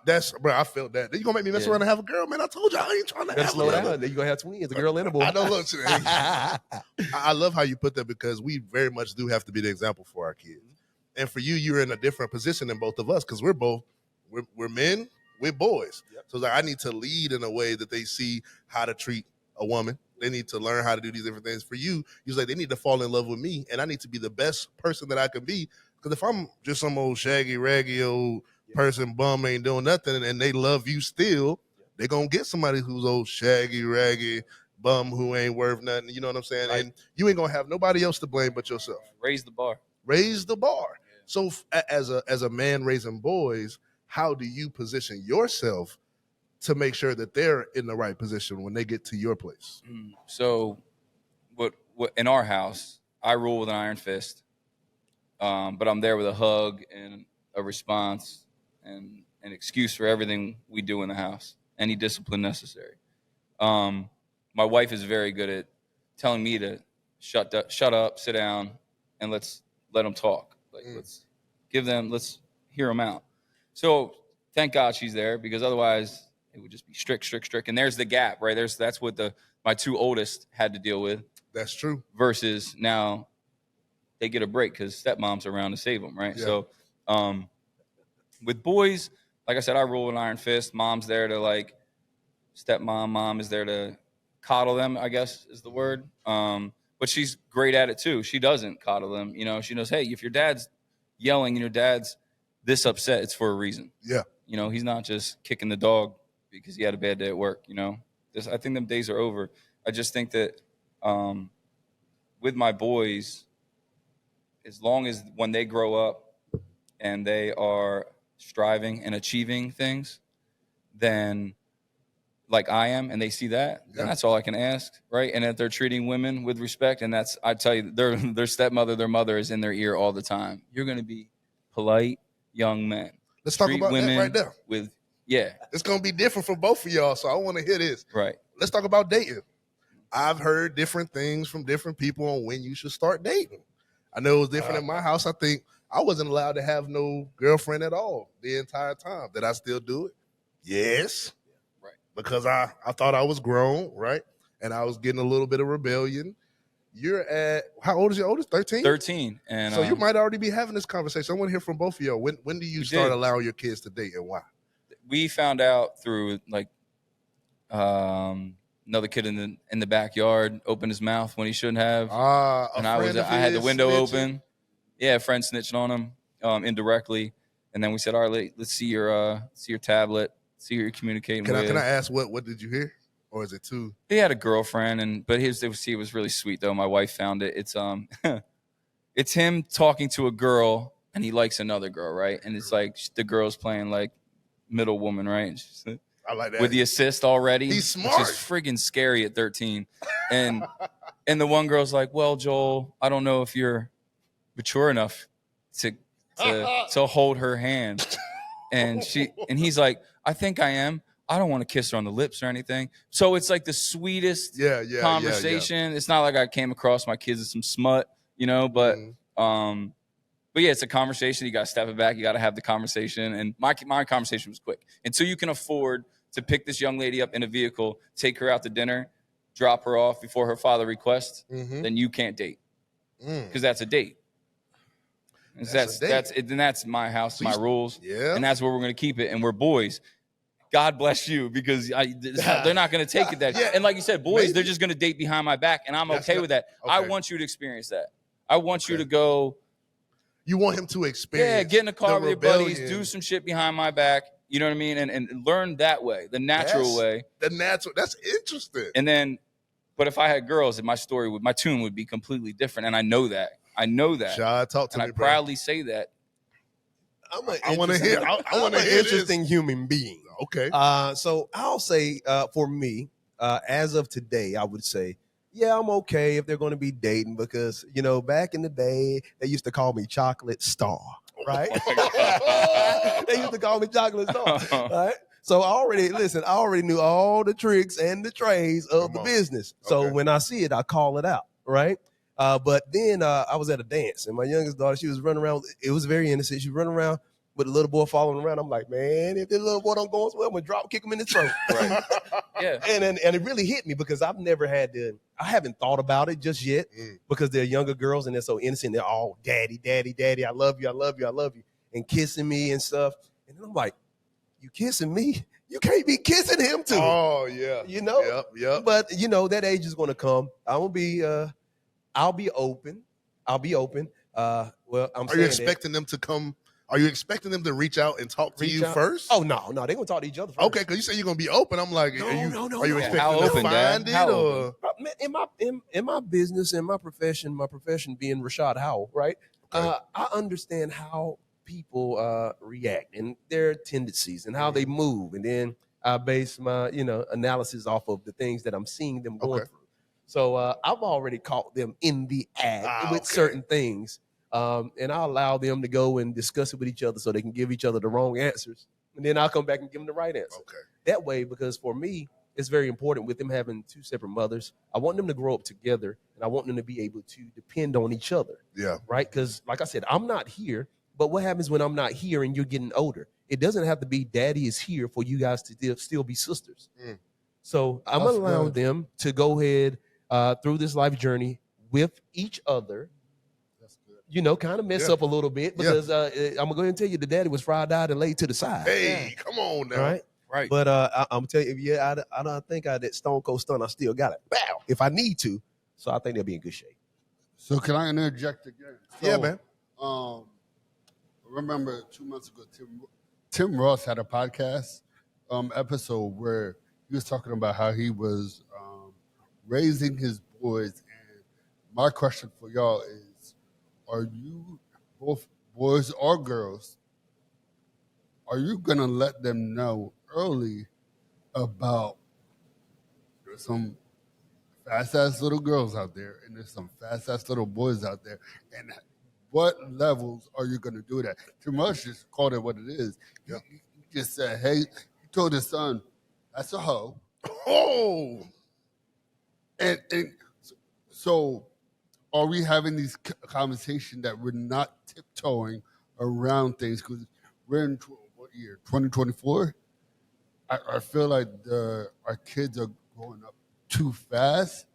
I felt that. You gonna make me mess around and have a girl, man? I told you I ain't trying to have slow down. Then you gonna have twins, a girl and a boy. I know. Look, I love how you put that because we very much do have to be the example for our kids. And for you, you're in a different position than both of us because we're men, we're boys. Yep. So it's like I need to lead in a way that they see how to treat a woman. They need to learn how to do these different things. For you, you're like they need to fall in love with me, and I need to be the best person that I can be. Because if I'm just some old shaggy, raggy old person, bum, ain't doing nothing, and they love you still, they're going to get somebody who's old, shaggy, raggy, bum, who ain't worth nothing. You know what I'm saying? Right. And you ain't going to have nobody else to blame but yourself. Raise the bar. Raise the bar. Yeah. So as a man raising boys, how do you position yourself to make sure that they're in the right position when they get to your place? So what in our house, I rule with an iron fist, but I'm there with a hug and a response and an excuse for everything we do in the house, any discipline necessary. My wife is very good at telling me to shut up, sit down, and let's let them talk. Like, let's hear them out. So thank God she's there, because otherwise it would just be strict. And there's the gap, right? That's what my two oldest had to deal with. That's true. Versus now they get a break because stepmom's around to save them, right? Yeah. So with boys, like I said, I rule an iron fist. Mom's there to like mom is there to coddle them, I guess is the word. But she's great at it too. She doesn't coddle them. You know, she knows, hey, if your dad's yelling and your dad's this upset, it's for a reason. Yeah. You know, he's not just kicking the dog because he had a bad day at work, you know. I think them days are over. I just think that with my boys, as long as when they grow up and they are striving and achieving things, then like I am, and they see that, then that's all I can ask, right? And that they're treating women with respect, and that's, I tell you, their stepmother, their mother is in their ear all the time. You're going to be polite young men. Let's talk about that right there. It's going to be different for both of y'all, so I want to hear this. Right. Let's talk about dating. I've heard different things from different people on when you should start dating. I know it was different in my house. I think I wasn't allowed to have no girlfriend at all the entire time. Did I still do it? Yes. Right. Because I thought I was grown, right? And I was getting a little bit of rebellion. You're at, how old is your oldest? 13? 13. And so you might already be having this conversation. I want to hear from both of y'all. When do you start allowing your kids to date, and why? We found out through like another kid in the backyard opened his mouth when he shouldn't have. And I had the window open. Yeah, a friend snitched on him indirectly. And then we said, all right, let's see your tablet, see who you're communicating with. Can I ask what did you hear? Or is it too? He had a girlfriend, but it was really sweet though. My wife found it. It's it's him talking to a girl and he likes another girl, right? And it's like the girl's playing like middle woman, right? I like that. With the assist already. He's smart. Which is friggin' scary at 13. And the one girl's like, well, Joel, I don't know if you're mature enough to hold her hand. And he's like, I think I am. I don't want to kiss her on the lips or anything. So it's like the sweetest conversation. Yeah. It's not like I came across my kids as some smut, you know, but yeah, it's a conversation. You got to step it back. You got to have the conversation. And my conversation was quick. Until you can afford to pick this young lady up in a vehicle, take her out to dinner, drop her off before her father requests, then you can't date. Because that's a date. That's my house, my rules. Yeah. And that's where we're going to keep it. And we're boys. God bless you, because they're not going to take it that. Yeah. And like you said, boys, they're just going to date behind my back, and I'm okay with that. Okay. I want you to experience that. I want you to go. You want him to experience. Yeah, get in the car with your buddies, do some shit behind my back. You know what I mean? And learn that way, the natural way. That's interesting. And then, but if I had girls, my tune would be completely different, and I know that. Shad, talk to me, I proudly say that. I want to hear. I want an interesting human being. Okay. So I'll say for me, as of today, I would say, yeah, I'm okay if they're going to be dating, because back in the day they used to call me Chocolate Star, right? They used to call me Chocolate Star, right? So I already knew all the tricks and the trades of the business. So when I see it, I call it out, right? But then I was at a dance, and my youngest daughter, she was running around. It was very innocent. She was running around with a little boy following around. I'm like, man, if this little boy don't go as well, I'm gonna kick him in the throat. Right. Yeah. And it really hit me, because I've never I haven't thought about it just yet, because they're younger girls and they're so innocent. They're all daddy, daddy, daddy. I love you, I love you, I love you, and kissing me and stuff. And then I'm like, you kissing me? You can't be kissing him too. Oh yeah. Yep. But that age is gonna come. I'll be open. Well, Are you expecting them to come? Are you expecting them to reach out and talk to you first? Oh no, they're gonna talk to each other first. Okay, because you said you're gonna be open. I'm like, are you expecting How them open, to find Dad? it? Or? In my business, in my profession being Rashad Howell, right? Okay. I understand how people react and their tendencies and how they move, and then I base my analysis off of the things that I'm seeing them going through. So I've already caught them in the act with certain things. And I'll allow them to go and discuss it with each other so they can give each other the wrong answers. And then I'll come back and give them the right answer. Okay. That way, because for me, it's very important with them having two separate mothers. I want them to grow up together, and I want them to be able to depend on each other. Yeah. Right? Because, like I said, I'm not here, but what happens when I'm not here and you're getting older? It doesn't have to be daddy is here for you guys to still be sisters. So I'm That's allowing good. them to go ahead through this life journey with each other. That's good. Kind of mess Yeah. up a little bit because I'm gonna go ahead and tell you the daddy was fried-eyed and laid to the side. Hey, come on now. All right. Right. But I'm gonna tell you, I don't think that Stone Cold Stun, I still got it. Bow, if I need to. So I think they'll be in good shape. So can I interject again? So, Yeah, man. Remember 2 months ago, Tim Ross had a podcast episode where he was talking about how he was raising his boys. And my question for y'all is, are you, both boys or girls, are you going to let them know early about there's some fast-ass little girls out there and there's some fast-ass little boys out there, and what levels are you going to do that? Tim Ross just called it what it is. Yeah. He just said, hey, he told his son, that's a hoe. Oh, And so are we having these conversations that we're not tiptoeing around things? Because we're in what year, 2024? I feel like our kids are growing up too fast.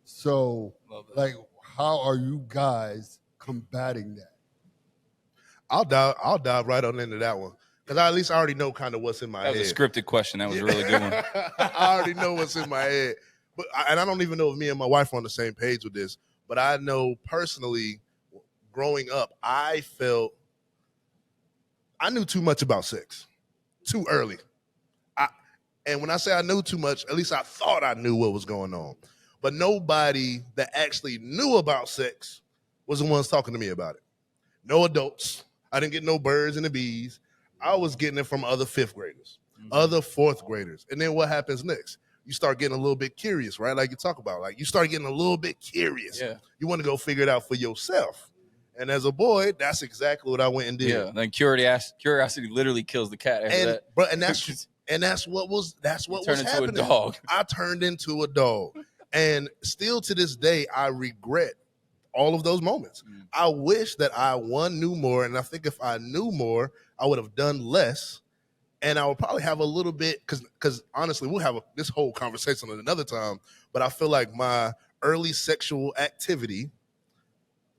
So, like, how are you guys combating that? I'll dive right on into that one because at least I already know kind of what's in my That head. was a scripted question. That was a really good one. I already know what's in my head, and I don't even know if me and my wife are on the same page with this. But I know personally, growing up, I felt I knew too much about sex too early. And when I say I knew too much, at least I thought I knew what was going on. But nobody that actually knew about sex was the ones talking to me about it. No adults. I didn't get no birds and the bees. I was getting it from other fifth graders, other fourth graders. And then what happens next? You start getting a little bit curious, right? Like you talk about, like you start getting a little bit curious. Yeah. You want to go figure it out for yourself. And as a boy, that's exactly what I went and did. Yeah. Then curiosity literally kills the cat after that. Bro, that's what was Turn into happening. a dog. I turned into a dog. And still to this day, I regret all of those moments. I wish that I knew more. And I think if I knew more, I would have done less. And I would probably have a little bit, because honestly, we'll have this whole conversation at another time. But I feel like my early sexual activity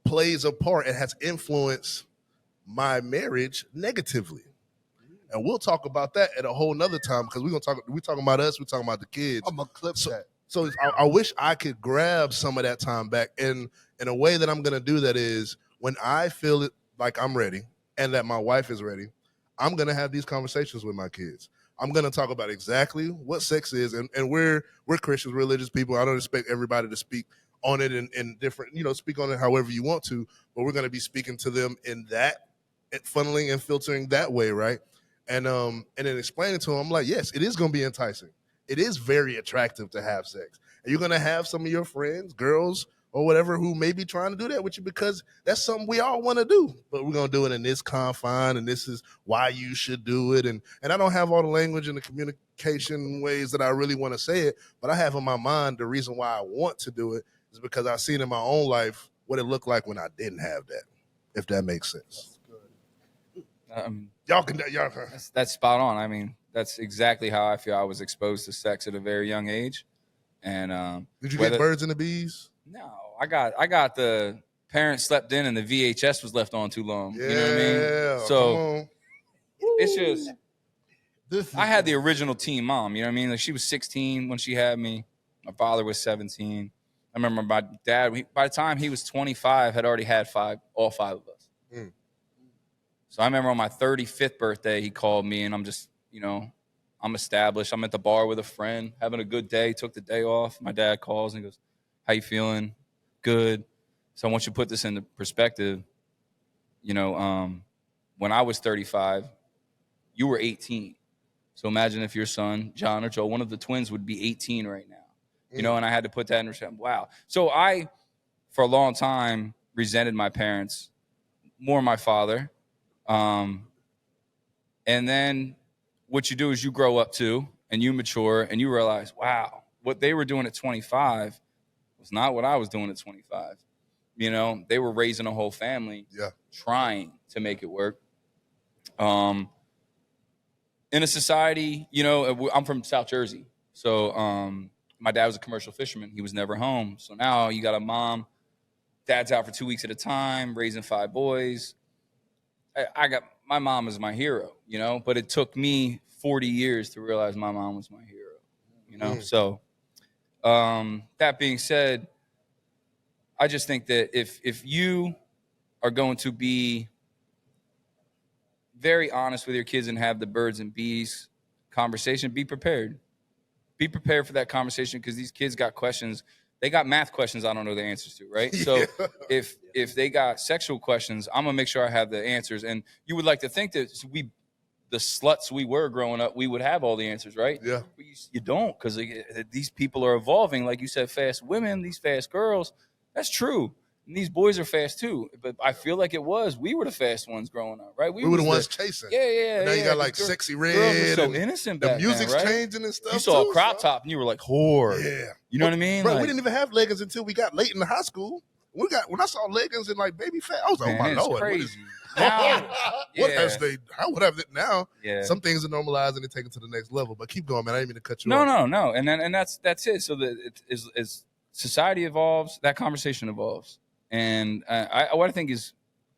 plays a part and has influenced my marriage negatively. And we'll talk about that at a whole nother time because we're talking about us, we're talking about the kids. I'm going to clip that. So I wish I could grab some of that time back. And in a way that I'm going to do that is when I feel it like I'm ready and that my wife is ready, I'm going to have these conversations with my kids. I'm going to talk about exactly what sex is. And we're Christians, religious people. I don't expect everybody to speak on it in different, speak on it however you want to, but we're going to be speaking to them in that, funneling and filtering that way, right? And then explaining to them, I'm like, yes, it is going to be enticing. It is very attractive to have sex. And you're going to have some of your friends, girls or whatever, who may be trying to do that with you because that's something we all want to do. But we're going to do it in this confine, and this is why you should do it. And I don't have all the language and the communication ways that I really want to say it, but I have in my mind the reason why I want to do it is because I've seen in my own life what it looked like when I didn't have that, if that makes sense. Y'all can. That's spot on. I mean, that's exactly how I feel. I was exposed to sex at a very young age. And did you get birds and the bees? No, I got the parents slept in and the VHS was left on too long. Yeah, you know what I mean? So it's just I had the original teen mom, you know what I mean? Like she was 16 when she had me. My father was 17. I remember my dad, by the time he was 25, had already had all five of us. So I remember on my 35th birthday, he called me and I'm just, I'm established. I'm at the bar with a friend, having a good day, took the day off. My dad calls and goes, how you feeling? Good. So I want you to put this into perspective. When I was 35, you were 18. So imagine if your son, John or Joe, one of the twins would be 18 right now. And I had to put that in perspective. Wow. So I, for a long time, resented my parents, more my father. And then what you do is you grow up too, and you mature and you realize, wow, what they were doing at 25 was not what I was doing at 25. You know, they were raising a whole family, trying to make it work. In a society, you know, I'm from South Jersey. So my dad was a commercial fisherman. He was never home. So now you got a mom, dad's out for 2 weeks at a time, raising 5 boys. I got, my mom is my hero, you know, but it took me 40 years to realize my mom was my hero, you know? So that being said, I just think that if you are going to be very honest with your kids and have the birds and bees conversation, be prepared. Be prepared for that conversation, because these kids got questions. They got math questions I don't know the answers to, right? So if they got sexual questions, I'm going to make sure I have the answers. And you would like to think that the sluts we were growing up, we would have all the answers, right? Yeah. But you don't, because these people are evolving. Like you said, fast women, these fast girls. That's true. And these boys are fast too. But I feel like we were the fast ones growing up, right? We were the ones chasing. Yeah. But now you got like Sexy Red. Girls were so innocent back the music's then, right? changing and stuff. You saw too, a crop top and you were like, whore. Yeah. You know what I mean? Bro, like, we didn't even have leggings until we got late in the high school. When I saw leggings and like baby fat, I was like, man, oh my it's Lord. crazy. Now, How would have it now? Yeah. Some things are normalized and they take it to the next level. But keep going, man. I didn't mean to cut you No. off. And that's it. So as society evolves, that conversation evolves. And what I think is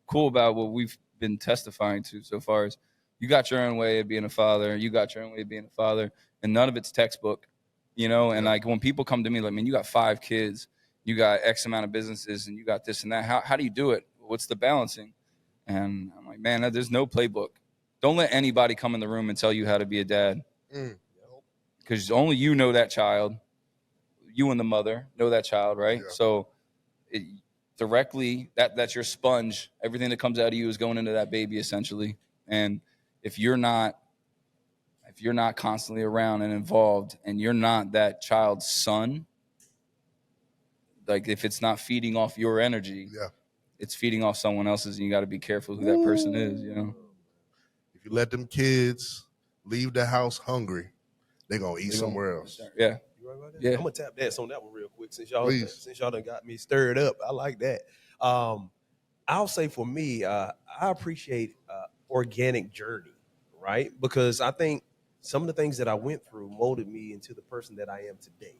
cool about what we've been testifying to so far is you got your own way of being a father. You got your own way of being a father. And none of it's textbook, you know? And like when people come to me like, man, you got 5 kids, you got X amount of businesses, and you got this and that. How do you do it? What's the balancing? And I'm like, man, there's no playbook. Don't let anybody come in the room and tell you how to be a dad. Because only you know that child. You and the mother know that child, right? Yeah. So directly, that's your sponge. Everything that comes out of you is going into that baby, essentially. And if you're not constantly around and involved, and you're not that child's son, like if it's not feeding off your energy, it's feeding off someone else's, and you got to be careful who that person is, you know? If you let them kids leave the house hungry, they're going to eat somewhere else. Yeah. You right about that? Yeah. I'm going to tap dance on that one real quick since y'all done got me stirred up. I like that. I'll say for me, I appreciate organic journey, right? Because I think some of the things that I went through molded me into the person that I am today.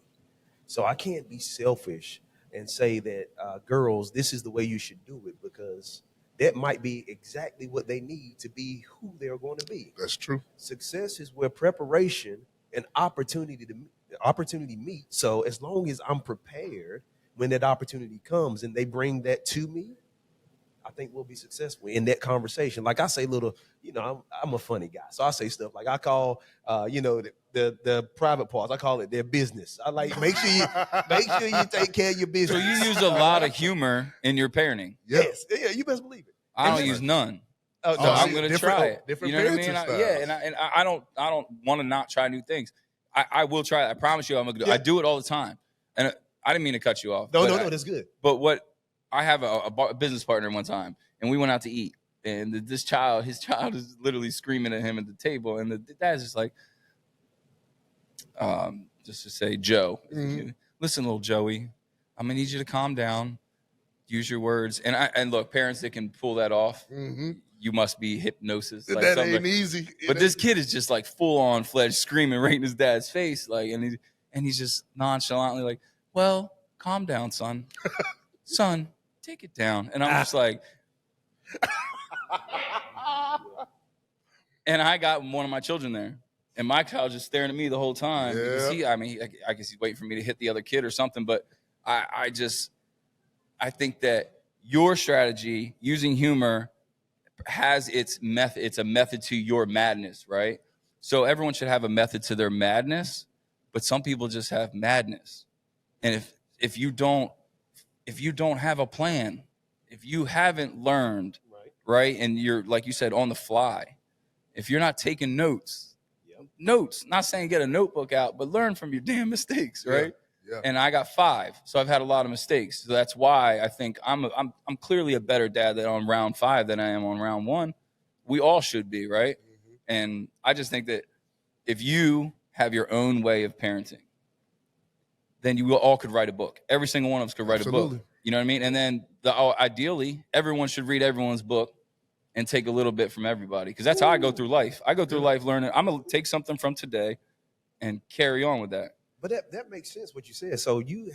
So I can't be selfish and say that, girls, this is the way you should do it, because that might be exactly what they need to be who they're going to be. That's true. Success is where preparation and opportunity meet. So as long as I'm prepared when that opportunity comes and they bring that to me, I think we'll be successful in that conversation. Like I say, I'm a funny guy, so I say stuff like I call, the private parts. I call it their business. I like make sure you take care of your business. So you use a lot of humor in your parenting. Yes, yeah, you best believe it. I don't use none. Oh, So I'm going to try it. Different you know what I parenting mean? styles. And I don't want to not try new things. I will try it. I promise you I'm going to do it. I do it all the time. And I didn't mean to cut you off. No, that's good. But I have a business partner one time, and we went out to eat. And his child is literally screaming at him at the table. And the dad's just like, just to say, Joe, listen, little Joey, I'm going to need you to calm down, use your words. And look, parents that can pull that off, you must be hypnosis. Like that ain't easy. But this kid is just like full on fledged screaming right in his dad's face. Like, and he's just nonchalantly like, well, calm down, son. Son, take it down. And I'm just like, and I got one of my children there, and my child just staring at me the whole time. Because I guess he's waiting for me to hit the other kid or something. But I think that your strategy using humor has its method. It's a method to your madness, right? So everyone should have a method to their madness, but some people just have madness. And if you don't have a plan, if you haven't learned, right, and you're, like you said, on the fly, if you're not taking notes, not saying get a notebook out, but learn from your damn mistakes, right? Yeah. And I got 5, so I've had a lot of mistakes. So that's why I think I'm clearly a better dad than on round 5 than I am on round 1. We all should be, right? And I just think that if you have your own way of parenting, then you all could write a book. Every single one of us could write a Absolutely. book. You know what I mean? And then ideally, everyone should read everyone's book and take a little bit from everybody, because that's how I go through life. I go through life learning. I'm going to take something from today and carry on with that. But that makes sense what you said. So you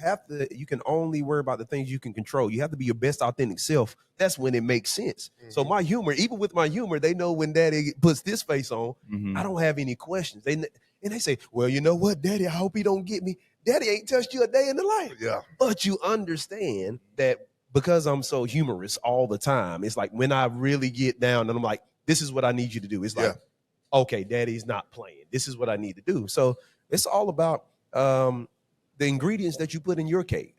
can only worry about the things you can control. You have to be your best authentic self. That's when it makes sense. Mm-hmm. So my humor, even with my humor, they know when Daddy puts this face on, I don't have any questions. And they say, well, you know what, Daddy, I hope he don't get me. Daddy ain't touched you a day in the life. Yeah. But you understand that because I'm so humorous all the time, it's like when I really get down and I'm like, this is what I need you to do. It's like, okay, Daddy's not playing. This is what I need to do. So it's all about the ingredients that you put in your cake.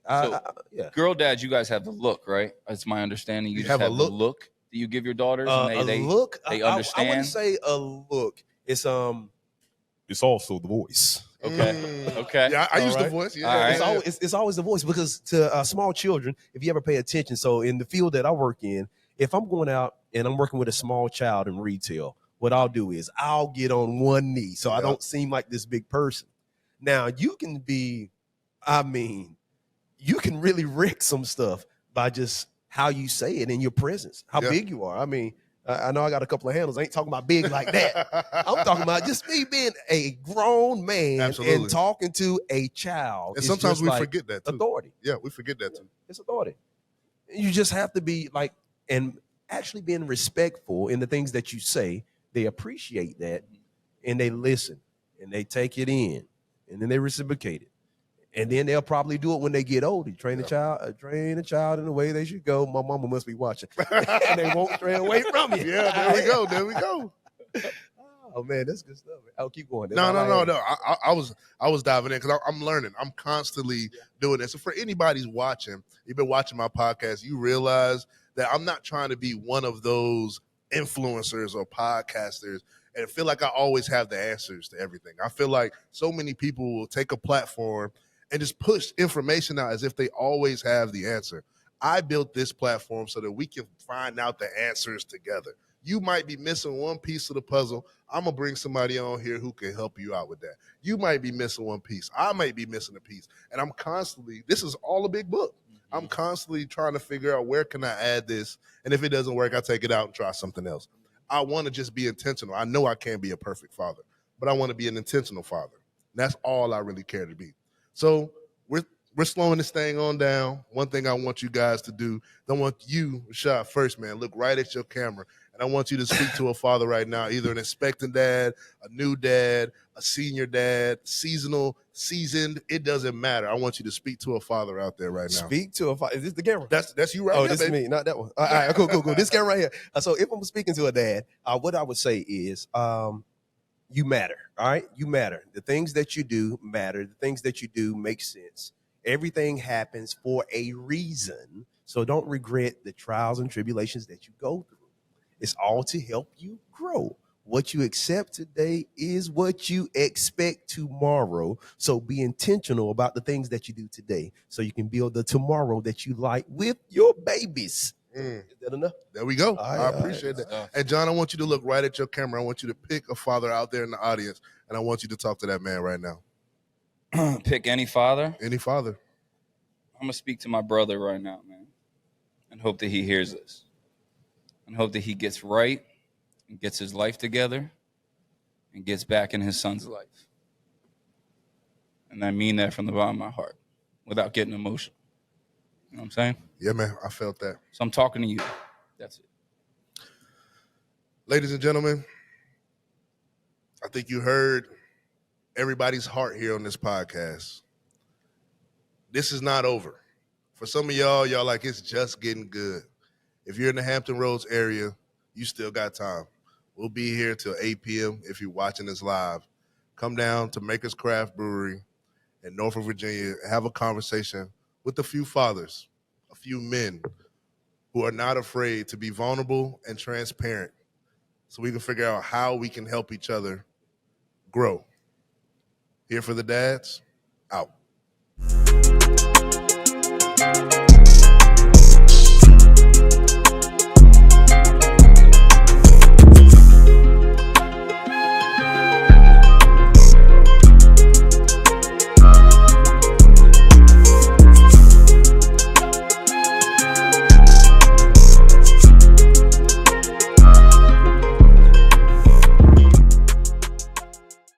Girl dads, you guys have the look, right? That's my understanding. You just have the look that you give your daughters, and they look. They understand. I wouldn't say a look. It's also the voice. Okay. Okay. Yeah, I use the voice. Yeah. It's always the voice, because to small children, if you ever pay attention, so in the field that I work in, if I'm going out and I'm working with a small child in retail, what I'll do is I'll get on one knee so I don't seem like this big person. Now, you can really wreck some stuff by just how you say it in your presence, how big you are. I mean, I know I got a couple of handles. I ain't talking about big like that. I'm talking about just me being a grown man and talking to a child. And sometimes we forget that too. Authority. Yeah, we forget that too. It's authority. You just have to be like, and actually being respectful in the things that you say. They appreciate that, and they listen, and they take it in, and then they reciprocate it. And then they'll probably do it when they get older. Train a child in the way they should go. My mama must be watching, and they won't stray away from you. Yeah, there we go. Oh man, that's good stuff. I'll keep going. No. I was diving in because I'm learning. I'm constantly doing this. So for anybody's watching, you've been watching my podcast, you realize that I'm not trying to be one of those influencers or podcasters and feel like I always have the answers to everything. I feel like so many people will take a platform and just push information out as if they always have the answer. I built this platform so that we can find out the answers together. You might be missing one piece of the puzzle. I'm going to bring somebody on here who can help you out with that. You might be missing one piece. I might be missing a piece. And I'm constantly, this is all a big book. I'm constantly trying to figure out where can I add this. And if it doesn't work, I take it out and try something else. I want to just be intentional. I know I can't be a perfect father, but I want to be an intentional father. And that's all I really care to be. So we're slowing this thing on down. One thing I want you guys to do, I want you, Rashad, first, man, look right at your camera. And I want you to speak to a father right now, either an expectant dad, a new dad, a senior dad, seasonal, seasoned. It doesn't matter. I want you to speak to a father out there right now. Speak to a father. Is this the camera? That's you right now. This is me, not that one. All right, cool. This camera right here. So if I'm speaking to a dad, what I would say is, you matter. All right, you matter. The things that you do matter. The things that you do make sense. Everything happens for a reason. So don't regret the trials and tribulations that you go through. It's all to help you grow. What you accept today is what you expect tomorrow. So be intentional about the things that you do today so you can build the tomorrow that you like with your babies. Is that enough? There we go. I appreciate that. And John, I want you to look right at your camera. I want you to pick a father out there in the audience, and I want you to talk to that man right now. Pick any father? Any father. I'm going to speak to my brother right now, man, and hope that he hears this. And hope that he gets right and gets his life together and gets back in his son's life. And I mean that from the bottom of my heart without getting emotional. You know what I'm saying? Yeah, man, I felt that. So I'm talking to you. That's it. Ladies and gentlemen, I think you heard everybody's heart here on this podcast. This is not over. For some of y'all like it's just getting good. If you're in the Hampton Roads area, you still got time. We'll be here till 8 p.m. if you're watching this live. Come down to Maker's Craft Brewery in Norfolk, Virginia, and have a conversation with a few fathers, a few men who are not afraid to be vulnerable and transparent so we can figure out how we can help each other grow. Here for the dads, out.